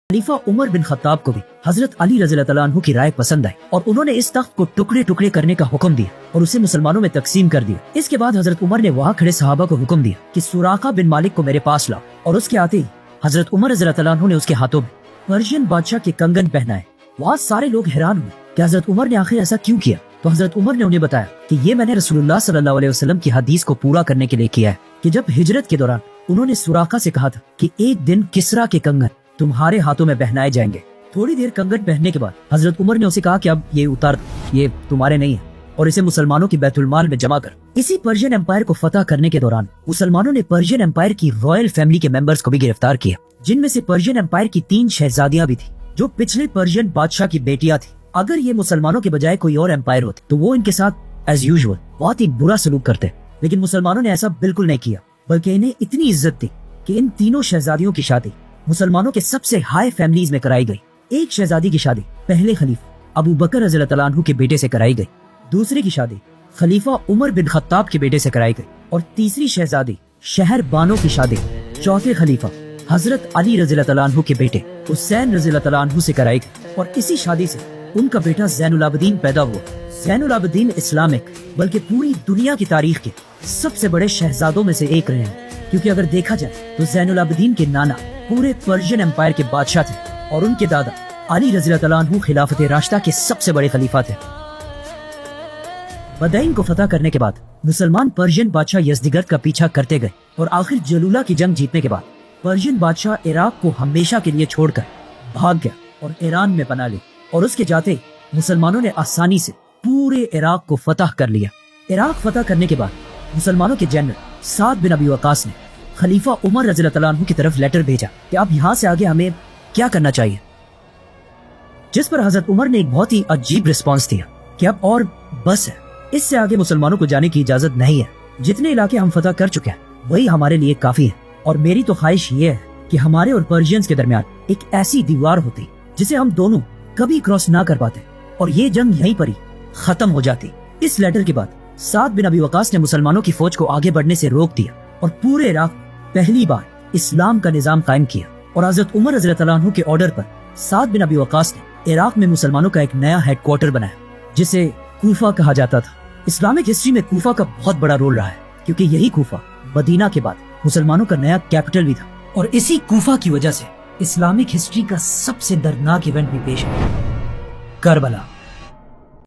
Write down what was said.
खलीफा Umar bin Khattab को भी हजरत अली रज़ी अल्लाह अन्हु की राय पसंद आई और उन्होंने इस तख्त को टुकड़े टुकड़े करने का हुक्म दिया और उसे मुसलमानों में तकसीम कर दिया। इसके बाद हजरत उमर ने वहाँ खड़े सहाबा को हुक्म दिया कि सुराका बिन मालिक को मेरे पास लाओ, और उसके आते ही हजरत उमर रज़ी अल्लाह अन्हु ने उसके हाथों में पर्शियन बादशाह के कंगन पहनाए। वहाँ सारे लोग हैरान हुए कि हजरत उमर ने आखिर ऐसा क्यों किया। तो हजरत उमर ने उन्हें बताया कि ये मैंने रसूलुल्लाह सल्लल्लाहु अलैहि वसल्लम की हदीस को पूरा करने के लिए किया है कि जब हिजरत के दौरान उन्होंने सुराका से कहा था कि एक दिन किसरा के कंगन तुम्हारे हाथों में पहनाए जाएंगे। थोड़ी देर कंगन पहनने के बाद हजरत उमर ने उसे कहा कि अब ये उतार, ये तुम्हारे नहीं है और इसे मुसलमानों की बैतुल माल में जमा कर। इसी पर्शियन एम्पायर को फतह करने के दौरान मुसलमानों ने पर्शियन एम्पायर की रॉयल फैमिली के मेंबर्स को भी गिरफ्तार किया, जिनमें से पर्शियन एम्पायर की 3 शहजादियां भी थी जो पिछले पर्शियन बादशाह की बेटियां थी। अगर ये मुसलमानों के बजाय कोई और एम्पायर होते तो वो इनके साथ एज यूजुअल बहुत ही बुरा सलूक करते, लेकिन मुसलमानों ने ऐसा बिल्कुल नहीं किया, बल्कि इन्हें इतनी इज्जत दी कि इन तीनों शहजादियों की शादी मुसलमानों के सबसे हाई फैमिलीज में कराई गई। एक शहजादी की शादी पहले खलीफा अबू बकर रज़ियल्लाहु अन्हु के बेटे से कराई गई, दूसरी की शादी खलीफा उमर बिन खत्ताब के बेटे से कराई गई और तीसरी शहजादी शहर बानो की शादी चौथे खलीफा हजरत अली रज़ियल्लाहु अन्हु के बेटे हुसैन रज़ियल्लाहु अन्हु से कराई गई। और इसी शादी से उनका बेटा ज़ैनुल आबिदीन पैदा हुआ। ज़ैनुल आबिदीन इस्लामिक बल्कि पूरी दुनिया की तारीख के सबसे बड़े शहजादों में से एक रहे हैं, क्योंकि अगर देखा जाए तो ज़ैनुल आबिदीन के नाना पूरे पर्शियन एम्पायर के बादशाह थे और उनके दादा अली रज़ियल्लाहु अन्हु खिलाफत राशिदा के सबसे बड़े खलीफा थे। बदाइन को फतह करने के बाद मुसलमान पर्शियन बादशाह यज़दिगर्द का पीछा करते गए और आखिर जलूला की जंग जीतने के बाद पर्शियन बादशाह इराक को हमेशा के लिए छोड़कर भाग गया और ईरान में पनाह ली, और उसके जाते ही मुसलमानों ने आसानी से पूरे इराक को फतह कर लिया। इराक फतह करने के बाद मुसलमानों के जनरल साद बिन अबी वकास ने खलीफा उमर रज़ियल्लाहु अन्हु की तरफ लेटर भेजा कि अब यहाँ से आगे हमें क्या करना चाहिए, जिस पर हजरत उमर ने एक बहुत ही अजीब रिस्पांस दिया कि अब और बस है, इससे आगे मुसलमानों को जाने की इजाजत नहीं है। जितने इलाके हम फतह कर चुके हैं वही हमारे लिए काफी है, और मेरी तो ख्वाहिश ये है कि हमारे और पर्शियंस के दरमियान एक ऐसी दीवार होती जिसे हम दोनों कभी क्रॉस ना कर पाते और ये जंग यहीं पर ही खत्म हो जाती। इस लेटर के बाद साद बिन अबी वकास ने मुसलमानों की फौज को आगे बढ़ने से रोक दिया और पूरे इराक पहली बार इस्लाम का निजाम कायम किया। और हजरत उमर रज़ियल्लाहु अन्हु के ऑर्डर पर साद बिन अबी वकास ने इराक में मुसलमानों का एक नया हेडक्वार्टर बनाया, जिसे कूफा कहा जाता था। इस्लामिक हिस्ट्री में कूफा का बहुत बड़ा रोल रहा है, क्योंकि यही कूफा मदीना के बाद मुसलमानों का नया कैपिटल भी था, और इसी कूफा की वजह से इस्लामिक हिस्ट्री का सबसे दर्दनाक इवेंट भी पेश है, करबला।